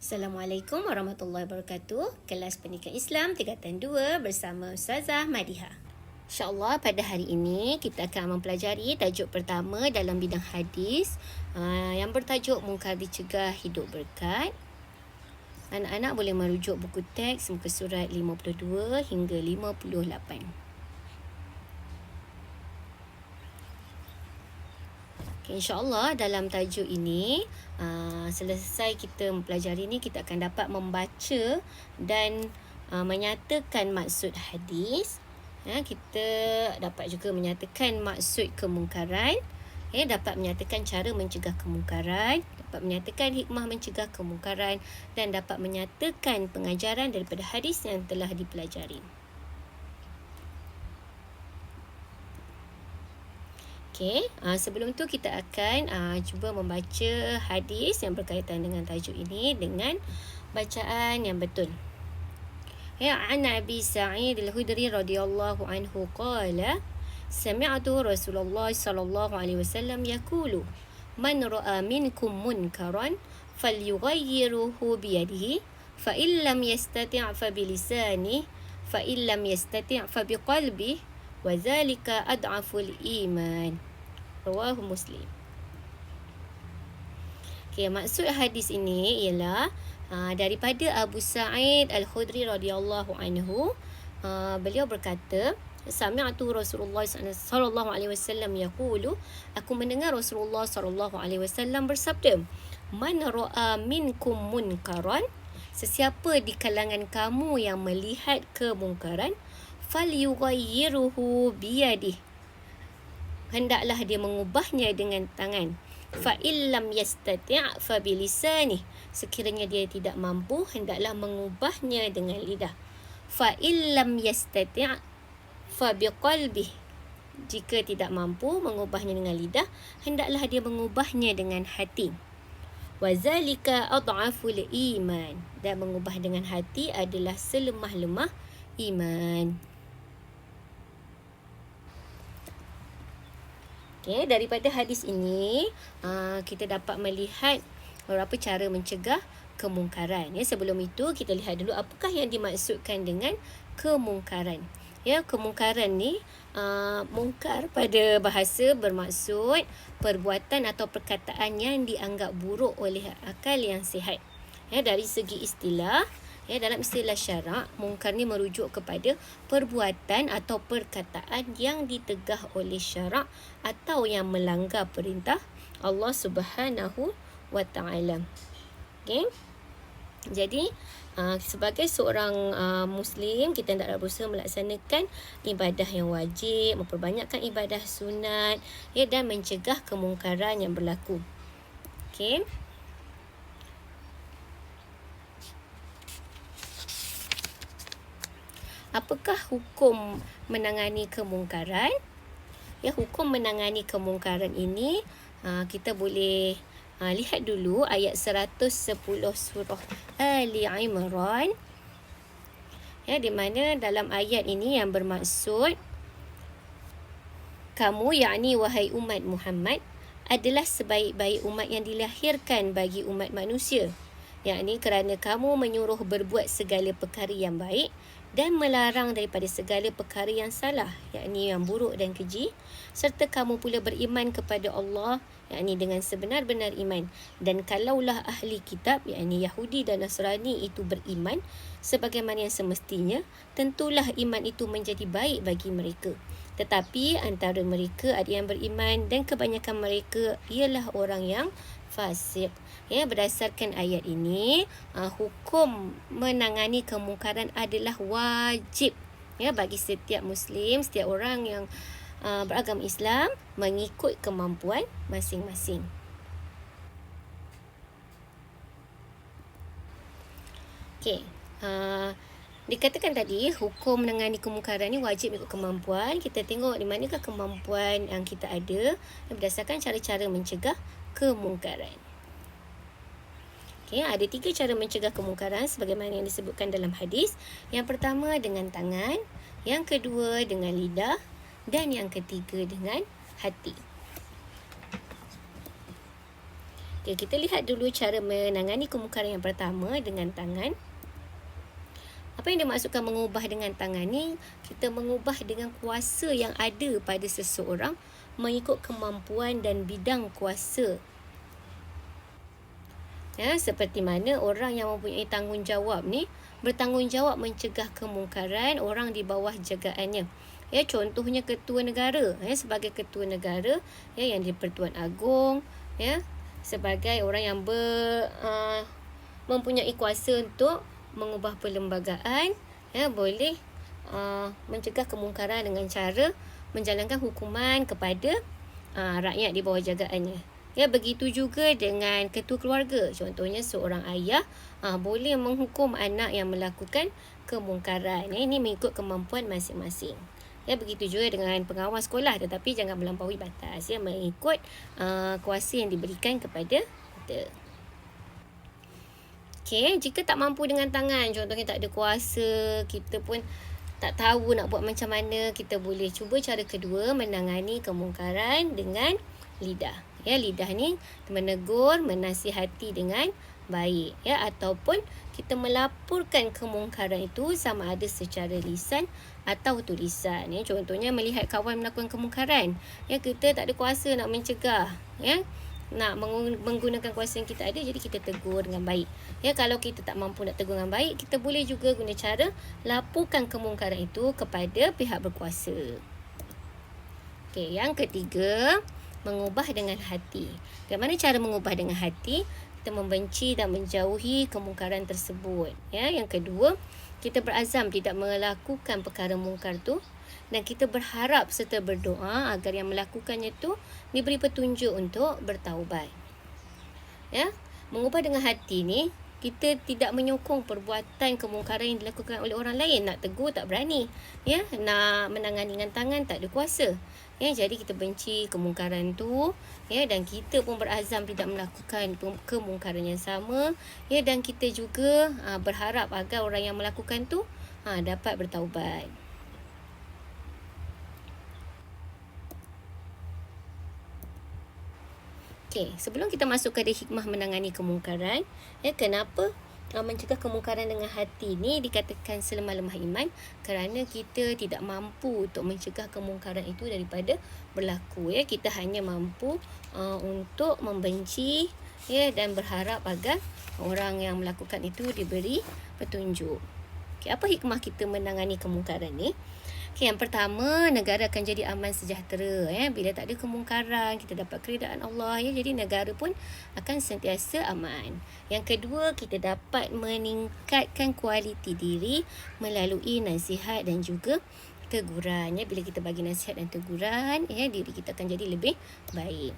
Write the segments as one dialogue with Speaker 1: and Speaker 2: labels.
Speaker 1: Assalamualaikum warahmatullahi wabarakatuh. Kelas Pendidikan Islam Tingkatan 2 bersama Ustazah Madiha. InsyaAllah pada hari ini kita akan mempelajari tajuk pertama dalam bidang hadis yang bertajuk Mungkar Dicegah Hidup Berkat. Anak-anak boleh merujuk buku teks muka surat 52 hingga 58. InsyaAllah dalam tajuk ini selesai kita mempelajari ini, kita akan dapat membaca dan menyatakan maksud hadis. Kita dapat juga menyatakan maksud kemungkaran, dapat menyatakan cara mencegah kemungkaran, dapat menyatakan hikmah mencegah kemungkaran, dan dapat menyatakan pengajaran daripada hadis yang telah dipelajari. Sebelum tu kita akan cuba membaca hadis yang berkaitan dengan tajuk ini dengan bacaan yang betul. An Abi Sa'id Al-Khudri radhiyallahu anhu qala sami'tu Rasulullah sallallahu alaihi wasallam yaqulu man ra'a minkum munkaran falyughayyirhu bi yadihi fa in lam yastati' fa bi lisanihi fa in lam yastati' fa bi qalbihi wa dhalika ad'aful iman. Rawahu Muslim. Maksud hadis ini ialah daripada Abu Sa'id Al-Khudri radhiyallahu anhu, beliau berkata, sami'tu Rasulullah sallallahu alaihi wasallam yaqulu, aku mendengar Rasulullah sallallahu alaihi wasallam bersabda, man ra'a minkum munkaran, sesiapa di kalangan kamu yang melihat kemungkaran, falyughayyirhu biyadihi, hendaklah dia mengubahnya dengan tangan. Fa illam yastati' fa bilisani, sekiranya dia tidak mampu, hendaklah mengubahnya dengan lidah. Fa illam yastati' fa biqalbihi, jika tidak mampu mengubahnya dengan lidah, hendaklah dia mengubahnya dengan hati. Wa zalika ad'aful iman, dan mengubah dengan hati adalah selemah-lemah iman. Daripada hadis ini kita dapat melihat beberapa cara mencegah kemungkaran. Sebelum itu kita lihat dulu apakah yang dimaksudkan dengan kemungkaran. Kemungkaran ni mungkar pada bahasa bermaksud perbuatan atau perkataan yang dianggap buruk oleh akal yang sihat. Dari segi istilah, dalam istilah syarak, mungkar ni merujuk kepada perbuatan atau perkataan yang ditegah oleh syarak atau yang melanggar perintah Allah Subhanahu wa Ta'ala. Jadi sebagai seorang Muslim, kita hendaklah berusaha melaksanakan ibadah yang wajib, memperbanyakkan ibadah sunat, dan mencegah kemungkaran yang berlaku. Apakah hukum menangani kemungkaran? Hukum menangani kemungkaran ini kita boleh lihat dulu ayat 110 surah Ali Imran. Di mana dalam ayat ini yang bermaksud, kamu, yakni wahai umat Muhammad, adalah sebaik-baik umat yang dilahirkan bagi umat manusia. Yakni kerana kamu menyuruh berbuat segala perkara yang baik dan melarang daripada segala perkara yang salah, yakni yang buruk dan keji, serta kamu pula beriman kepada Allah, yakni dengan sebenar-benar iman. Dan kalaulah ahli kitab, yakni Yahudi dan Nasrani itu beriman sebagaimana yang semestinya, tentulah iman itu menjadi baik bagi mereka. Tetapi antara mereka ada yang beriman dan kebanyakan mereka ialah orang yang fasik. Berdasarkan ayat ini, hukum menangani kemungkaran adalah wajib bagi setiap Muslim, setiap orang yang beragama Islam, mengikut kemampuan masing-masing. Dikatakan tadi hukum menangani kemungkaran ni wajib ikut kemampuan. Kita tengok di manakah kemampuan yang kita ada berdasarkan cara-cara mencegah kemungkaran. Ada 3 cara mencegah kemungkaran sebagaimana yang disebutkan dalam hadis. Yang pertama dengan tangan, yang kedua dengan lidah, dan yang ketiga dengan hati. Okay, kita lihat dulu cara menangani kemungkaran yang pertama dengan tangan. Apa yang dimaksudkan mengubah dengan tangan ni? Kita mengubah dengan kuasa yang ada pada seseorang mengikut kemampuan dan bidang kuasa. Ya, seperti mana orang yang mempunyai tanggungjawab ni bertanggungjawab mencegah kemungkaran orang di bawah jagaannya. Ya, contohnya ketua negara, ya, sebagai ketua negara, ya, yang di Pertuan Agong, ya, sebagai orang yang mempunyai kuasa untuk mengubah perlembagaan, ya, boleh mencegah kemungkaran dengan cara menjalankan hukuman kepada rakyat di bawah jagaannya. Ya, begitu juga dengan ketua keluarga. Contohnya seorang ayah boleh menghukum anak yang melakukan kemungkaran. Ini mengikut kemampuan masing-masing. Ya, begitu juga dengan pengawas sekolah, tetapi jangan melampaui batas, ya, mengikut kuasa yang diberikan kepada kita. Okay, jika tak mampu dengan tangan, contohnya tak ada kuasa, kita pun tak tahu nak buat macam mana, kita boleh cuba cara kedua, menangani kemungkaran dengan lidah. Ya, lidah ni menegur, menasihati dengan baik, ya, ataupun kita melaporkan kemungkaran itu sama ada secara lisan atau tulisan. Ya, contohnya melihat kawan melakukan kemungkaran, ya, kita tak ada kuasa nak mencegah, ya, nak menggunakan kuasa yang kita ada, jadi kita tegur dengan baik. Ya, kalau kita tak mampu nak tegur dengan baik, kita boleh juga guna cara laporkan kemungkaran itu kepada pihak berkuasa. Okey, yang ketiga, mengubah dengan hati. Bagaimana cara mengubah dengan hati? Kita membenci dan menjauhi kemungkaran tersebut. Ya, yang kedua, kita berazam tidak melakukan perkara mungkar tu, dan kita berharap serta berdoa agar yang melakukannya tu diberi petunjuk untuk bertaubat. Ya, mengubah dengan hati ni, kita tidak menyokong perbuatan kemungkaran yang dilakukan oleh orang lain. Nak tegur tak berani, ya, nak menangani dengan tangan tak ada kuasa. Ya, jadi kita benci kemungkaran tu, ya, dan kita pun berazam tidak melakukan kemungkaran yang sama, ya, dan kita juga berharap agar orang yang melakukan tu dapat bertaubat. Okey, sebelum kita masuk kepada hikmah menangani kemungkaran, ya, kenapa mencegah kemungkaran dengan hati ni dikatakan selemah-lemah iman? Kerana kita tidak mampu untuk mencegah kemungkaran itu daripada berlaku, ya. Kita hanya mampu untuk membenci, ya, dan berharap agar orang yang melakukan itu diberi petunjuk. Okey, apa hikmah kita menangani kemungkaran ni? Okay, yang pertama, negara akan jadi aman sejahtera, ya. Bila tak ada kemungkaran, kita dapat keridaan Allah, ya. Jadi negara pun akan sentiasa aman. Yang kedua, kita dapat meningkatkan kualiti diri melalui nasihat dan juga teguran, ya. Bila kita bagi nasihat dan teguran, ya, diri kita akan jadi lebih baik.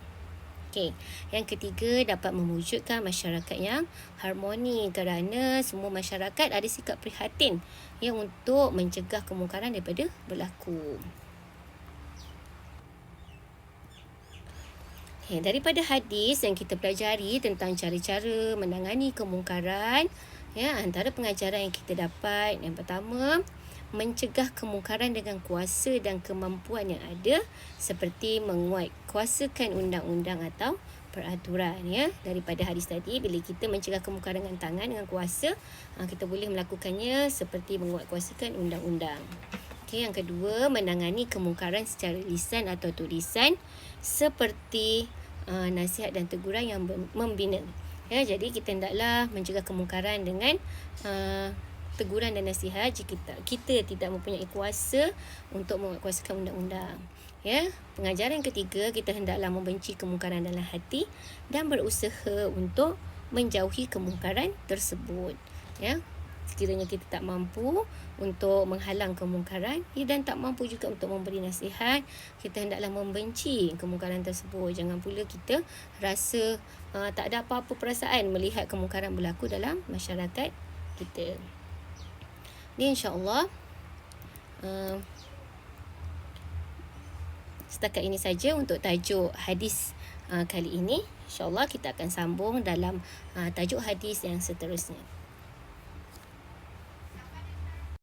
Speaker 1: Okay. Yang ketiga, dapat mewujudkan masyarakat yang harmoni kerana semua masyarakat ada sikap prihatin, ya, untuk mencegah kemungkaran daripada berlaku. Okay. Daripada hadis yang kita pelajari tentang cara-cara menangani kemungkaran, ya, antara pengajaran yang kita dapat, yang pertama, mencegah kemungkaran dengan kuasa dan kemampuan yang ada, seperti menguatkuasakan undang-undang atau peraturan, ya. Daripada hadis tadi, bila kita mencegah kemungkaran dengan tangan, dengan kuasa, kita boleh melakukannya seperti menguatkuasakan undang-undang. Okay, yang kedua, menangani kemungkaran secara lisan atau tulisan, seperti nasihat dan teguran yang membina. Ya, jadi kita hendaklah mencegah kemungkaran dengan teguran dan nasihat jika kita tidak mempunyai kuasa untuk menguatkuasakan undang-undang. Ya, pengajaran ketiga, kita hendaklah membenci kemungkaran dalam hati dan berusaha untuk menjauhi kemungkaran tersebut. Ya, sekiranya kita tak mampu untuk menghalang kemungkaran, dan tak mampu juga untuk memberi nasihat, kita hendaklah membenci kemungkaran tersebut. Jangan pula kita rasa tak ada apa-apa perasaan melihat kemungkaran berlaku dalam masyarakat kita. Ini insya-Allah setakat ini saja untuk tajuk hadis kali ini. InsyaAllah kita akan sambung dalam tajuk hadis yang seterusnya.